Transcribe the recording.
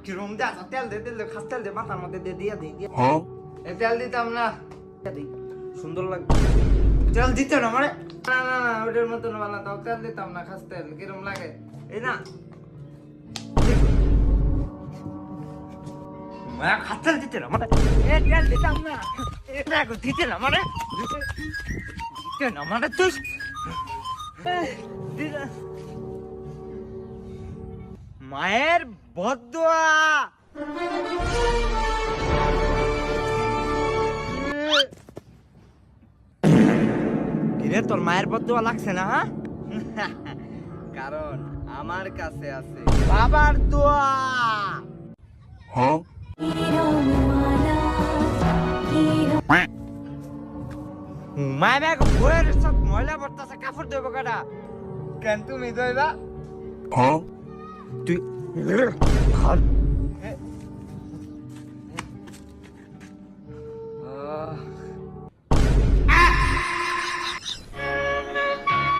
কিরম দে তেল দে খাস তেল দে মাথার মধ্যে দিয়ে তেল দিতাম না সুন্দর লাগবে তেল দিতে না মানে না না না ওটার মতন বানাতাম তেল দিতাম না খাস তেল কিরম লাগে এই না খাস তেল দিতে না মানে তেল দিতাম না এটা দিতে না মানে দিতে না মানে তুই মায়ের বদদোয়া কিরে তোর মায়ের বদদোয়া লাগছে না কারণ আমার কাছে আছে বাবার দোয়া মায়ের ব্যাগ বইয়ের সব ময়লা পড়তেছে কাপড় ধোবো কাটা কেন তুমি ধোইবা তুই খাল